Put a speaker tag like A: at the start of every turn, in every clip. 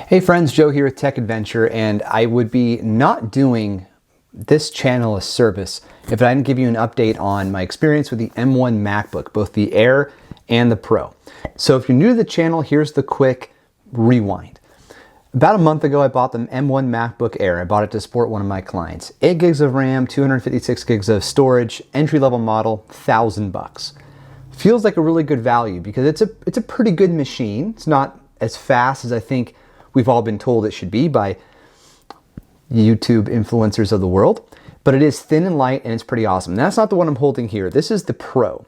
A: Hey friends, Joe here with Tech Adventure, and I would be not doing this channel a service if I didn't give you an update on my experience with the M1 MacBook, both the Air and the Pro. So if you're new to the channel, here's the quick rewind. About a month ago, I bought the M1 MacBook Air. I bought it to support one of my clients. 8 gigs of RAM, 256 gigs of storage, entry-level model, $1,000. Feels like a really good value because it's a pretty good machine. It's not as fast as I think we've all been told it should be by YouTube influencers of the world, but it is thin and light and it's pretty awesome. And that's not the one I'm holding here. This is the Pro.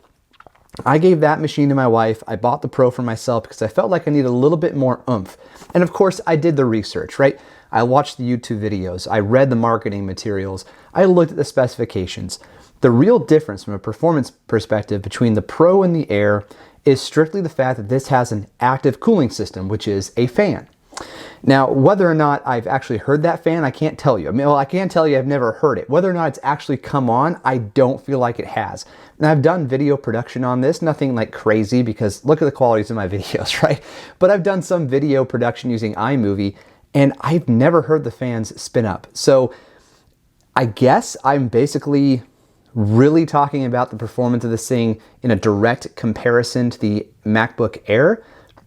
A: I gave that machine to my wife. I bought the Pro for myself because I felt like I needed a little bit more oomph. And of course, I did the research, right? I watched the YouTube videos. I read the marketing materials. I looked at the specifications. The real difference from a performance perspective between the Pro and the Air is strictly the fact that this has an active cooling system, which is a fan. Now, whether or not I've actually heard that fan, I can't tell you. I mean, well, I can tell you I've never heard it. Whether or not it's actually come on, I don't feel like it has. And I've done video production on this, nothing like crazy because look at the qualities of my videos, right? But I've done some video production using iMovie and I've never heard the fans spin up. So I guess I'm basically really talking about the performance of this thing in a direct comparison to the MacBook Air.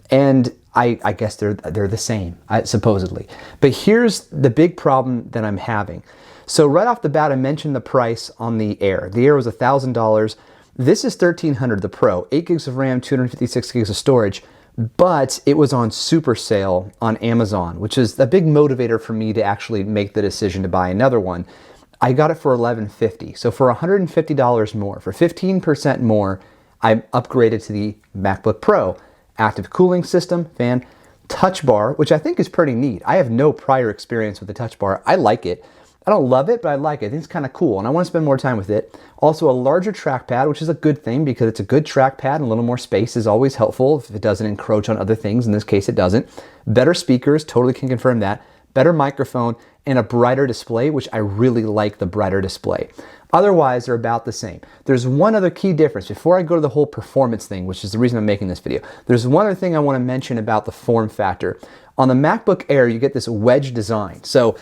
A: And I guess they're the same, supposedly. But here's the big problem that I'm having. So right off the bat, I mentioned the price on the Air. The Air was $1,000. This is $1,300, the Pro. 8 gigs of RAM, 256 gigs of storage. But it was on super sale on Amazon, which is a big motivator for me to actually make the decision to buy another one. I got it for $1,150. So for $150 more, for 15% more, I upgraded to the MacBook Pro. Active cooling system, fan, touch bar, which I think is pretty neat. I have no prior experience with the touch bar. I like it. I don't love it, but I like it. I think it's kind of cool, and I want to spend more time with it. Also, a larger trackpad, which is a good thing because it's a good trackpad, and a little more space is always helpful if it doesn't encroach on other things. In this case, it doesn't. Better speakers, totally can confirm that. Better microphone, and a brighter display, which I really like the brighter display. Otherwise, they're about the same. There's one other key difference before I go to the whole performance thing, which is the reason I'm making this video. There's one other thing I want to mention about the form factor. On the MacBook Air, you get this wedge design. So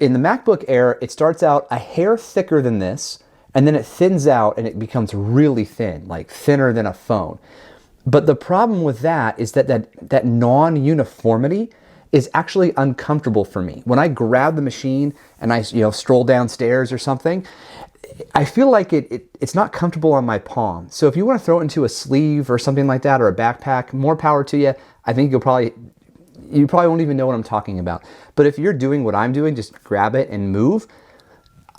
A: in the MacBook Air, it starts out a hair thicker than this, and then it thins out and it becomes really thin, like thinner than a phone. But the problem with that is that non-uniformity is actually uncomfortable for me. When I grab the machine and I stroll downstairs or something, I feel like it's not comfortable on my palm. So if you want to throw it into a sleeve or something like that or a backpack, more power to you. I think you probably won't even know what I'm talking about. But if you're doing what I'm doing, just grab it and move.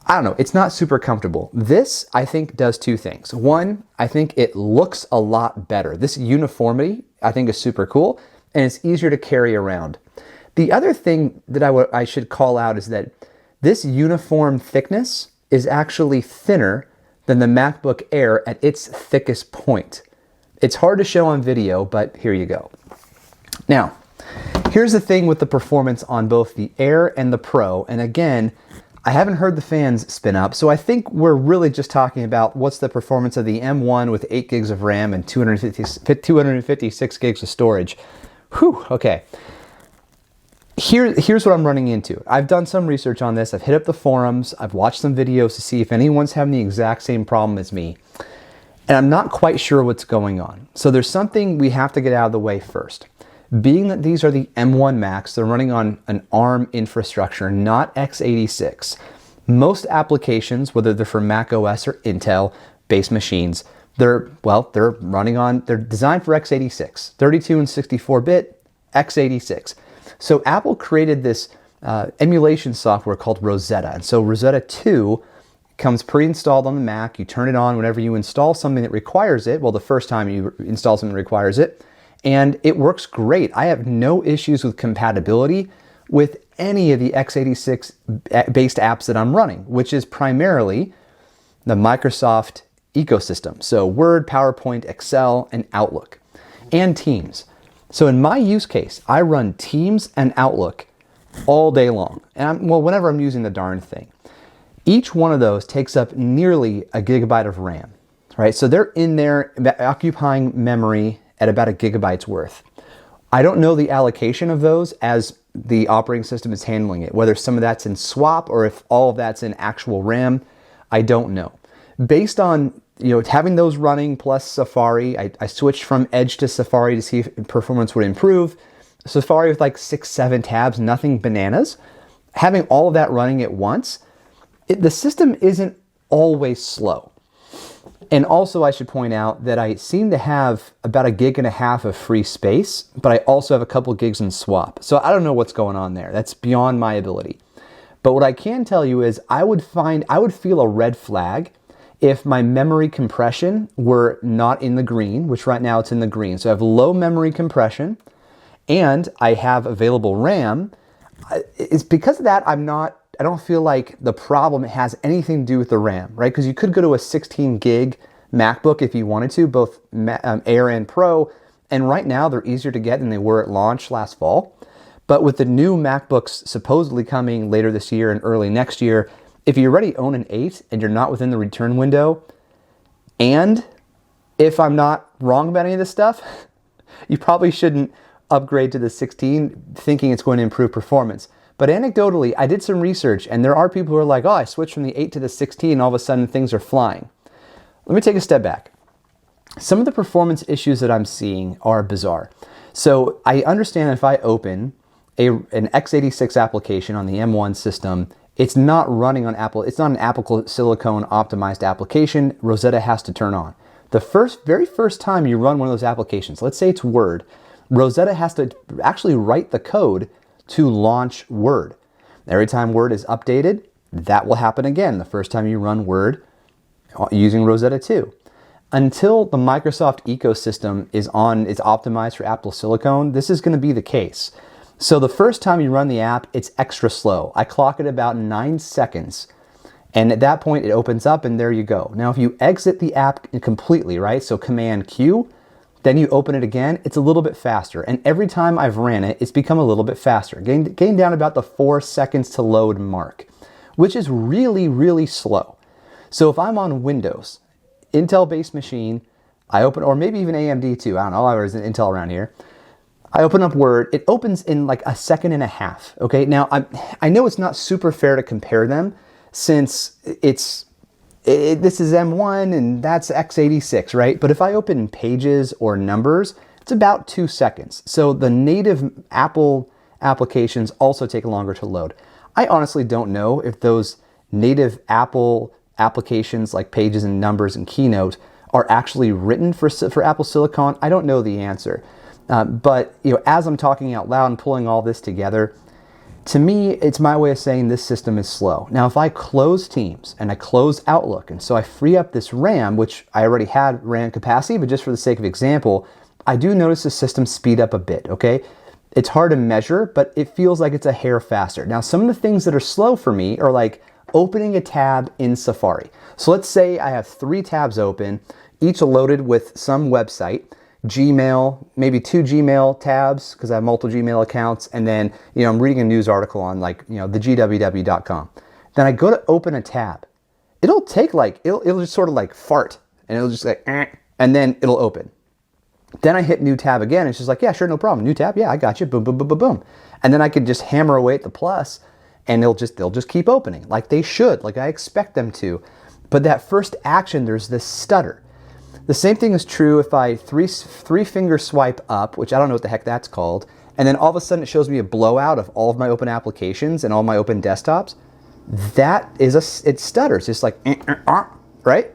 A: I don't know, it's not super comfortable. This, I think, does two things. One, I think it looks a lot better. This uniformity, I think, is super cool, and it's easier to carry around. The other thing that I should call out is that this uniform thickness is actually thinner than the MacBook Air at its thickest point. It's hard to show on video, but here you go. Now, here's the thing with the performance on both the Air and the Pro, and again, I haven't heard the fans spin up, so I think we're really just talking about what's the performance of the M1 with 8 gigs of RAM and 256 gigs of storage. Whew, okay. Here's what I'm running into. I've done some research on this. I've hit up the forums. I've watched some videos to see if anyone's having the exact same problem as me. And I'm not quite sure what's going on. So there's something we have to get out of the way first. Being that these are the M1 Macs, they're running on an ARM infrastructure, not x86. Most applications, whether they're for Mac OS or Intel-based machines, they're designed for x86, 32 and 64-bit, x86. So Apple created this emulation software called Rosetta. And so Rosetta 2 comes pre-installed on the Mac. You turn it on whenever you install something that requires it. Well, the first time you install something that requires it. And it works great. I have no issues with compatibility with any of the x86-based apps that I'm running, which is primarily the Microsoft ecosystem. So Word, PowerPoint, Excel, and Outlook, and Teams. So in my use case, I run Teams and Outlook all day long. And whenever I'm using the darn thing. Each one of those takes up nearly a gigabyte of RAM, right? So they're in there occupying memory at about a gigabyte's worth. I don't know the allocation of those as the operating system is handling it. Whether some of that's in swap or if all of that's in actual RAM, I don't know. Based on having those running plus Safari, I switched from Edge to Safari to see if performance would improve. Safari with like 6-7 tabs, nothing bananas. Having all of that running at once, the system isn't always slow. And also I should point out that I seem to have about 1.5 gigs of free space, but I also have a couple gigs in swap. So I don't know what's going on there. That's beyond my ability. But what I can tell you is I would feel a red flag if my memory compression were not in the green, which right now it's in the green. So I have low memory compression and I have available RAM. It's because of that I don't feel like the problem has anything to do with the RAM, right? Because you could go to a 16 gig MacBook if you wanted to, both Air and Pro, and right now they're easier to get than they were at launch last fall. But with the new MacBooks supposedly coming later this year and early next year, if you already own an 8 and you're not within the return window, and if I'm not wrong about any of this stuff, you probably shouldn't upgrade to the 16 thinking it's going to improve performance. But anecdotally, I did some research and there are people who are like, oh, I switched from the 8 to the 16 and all of a sudden things are flying. Let me take a step back. Some of the performance issues that I'm seeing are bizarre. So I understand if I open an x86 application on the M1 system, it's not running on Apple. It's not an Apple Silicon optimized application. Rosetta has to turn on. The very first time you run one of those applications, let's say it's Word, Rosetta has to actually write the code to launch Word. Every time Word is updated, that will happen again the first time you run Word using Rosetta 2. Until the Microsoft ecosystem is optimized for Apple Silicon, this is going to be the case. So the first time you run the app, it's extra slow. I clock it about 9 seconds. And at that point, it opens up and there you go. Now, if you exit the app completely, right? So Command Q, then you open it again, it's a little bit faster. And every time I've ran it, it's become a little bit faster, getting down about the 4 seconds to load mark, which is really, really slow. So if I'm on Windows, Intel-based machine, I open, or maybe even AMD too, I don't know, there's an Intel around here. I open up Word, it opens in like 1.5 seconds, okay? Now, I know it's not super fair to compare them since this is M1 and that's x86, right? But if I open Pages or Numbers, it's about 2 seconds. So the native Apple applications also take longer to load. I honestly don't know if those native Apple applications like Pages and Numbers and Keynote are actually written for Apple Silicon. I don't know the answer. But as I'm talking out loud and pulling all this together, to me, it's my way of saying this system is slow. Now, if I close Teams and I close Outlook, and so I free up this RAM, which I already had RAM capacity, but just for the sake of example, I do notice the system speed up a bit, okay? It's hard to measure, but it feels like it's a hair faster. Now, some of the things that are slow for me are like opening a tab in Safari. So let's say I have 3 tabs open, each loaded with some website, Gmail, maybe 2 Gmail tabs because I have multiple Gmail accounts, and then I'm reading a news article on the GWW.com. Then I go to open a tab. It'll take it'll just sort of like fart, and it'll just like and then it'll open. Then I hit new tab again. It's just like, yeah, sure, no problem. New tab, yeah, I got you. Boom, boom, boom, boom, boom. And then I could just hammer away at the plus, and they'll just keep opening like they should, like I expect them to. But that first action, there's this stutter. The same thing is true if I three finger swipe up, which I don't know what the heck that's called, and then all of a sudden it shows me a blowout of all of my open applications and all my open desktops. That is it stutters, just like, right?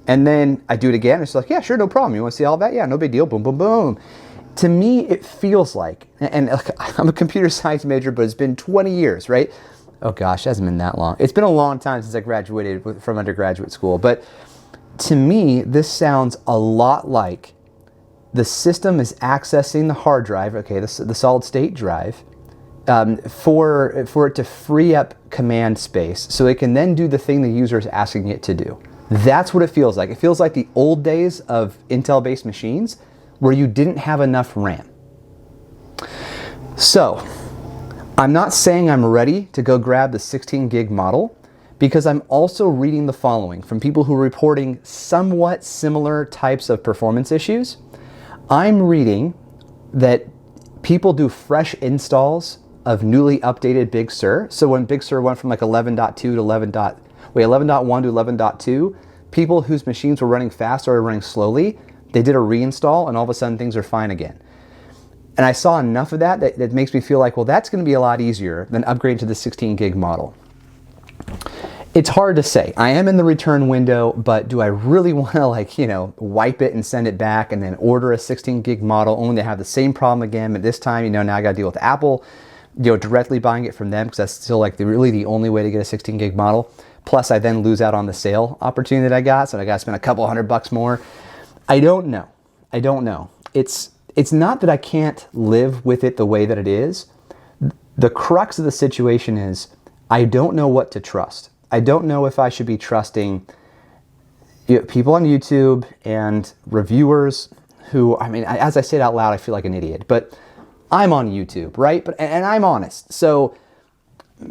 A: And then I do it again, it's like, yeah, sure, no problem. You want to see all that? Yeah, no big deal, boom, boom, boom. To me, it feels like, and I'm a computer science major, but it's been 20 years, right? Oh gosh, it hasn't been that long. It's been a long time since I graduated from undergraduate school, but to me, this sounds a lot like the system is accessing the hard drive, okay, the solid state drive, for it to free up command space so it can then do the thing the user is asking it to do. That's what it feels like. It feels like the old days of Intel-based machines where you didn't have enough RAM. So, I'm not saying I'm ready to go grab the 16 gig model, because I'm also reading the following from people who are reporting somewhat similar types of performance issues. I'm reading that people do fresh installs of newly updated Big Sur. So when Big Sur went from like 11.2 to 11.1 to 11.2, people whose machines were running fast started running slowly. They did a reinstall and all of a sudden things are fine again. And I saw enough of that makes me feel like, well, that's going to be a lot easier than upgrading to the 16 gig model. It's hard to say. I am in the return window, but do I really want to, like, you know, wipe it and send it back and then order a 16 gig model only to have the same problem again? But this time, you know, now I got to deal with Apple, you know, directly buying it from them, because that's still like really the only way to get a 16 gig model. Plus I then lose out on the sale opportunity that I got. So I got to spend a couple $100 more. I don't know. I don't know. It's not that I can't live with it the way that it is. The crux of the situation is I don't know what to trust. I don't know if I should be trusting, you know, people on YouTube and reviewers who, I mean, as I say it out loud, I feel like an idiot, but I'm on YouTube, right? And I'm honest. So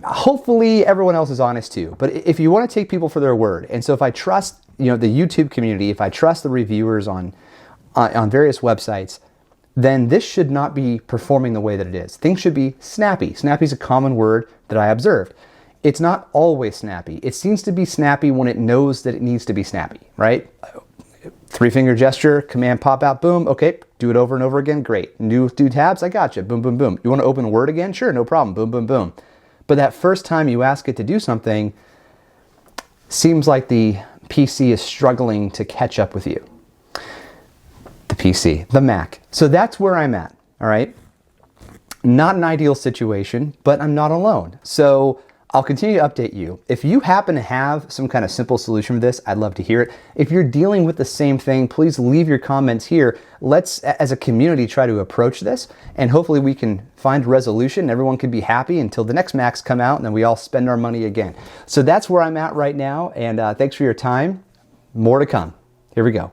A: hopefully everyone else is honest too. But if you want to take people for their word, and so if I trust, you know, the YouTube community, if I trust the reviewers on various websites, then this should not be performing the way that it is. Things should be snappy. Snappy is a common word that I observed. It's not always snappy. It seems to be snappy when it knows that it needs to be snappy, right? 3-finger gesture, command pop out, boom, okay, do it over and over again, great. Do tabs, I got you, boom, boom, boom. You want to open Word again? Sure, no problem, boom, boom, boom. But that first time you ask it to do something, seems like the PC is struggling to catch up with you. The PC, the Mac. So that's where I'm at, all right? Not an ideal situation, but I'm not alone. So I'll continue to update you. If you happen to have some kind of simple solution for this, I'd love to hear it. If you're dealing with the same thing, please leave your comments here. Let's, as a community, try to approach this, and hopefully we can find resolution. Everyone can be happy until the next Macs come out, and then we all spend our money again. So that's where I'm at right now, and thanks for your time. More to come. Here we go.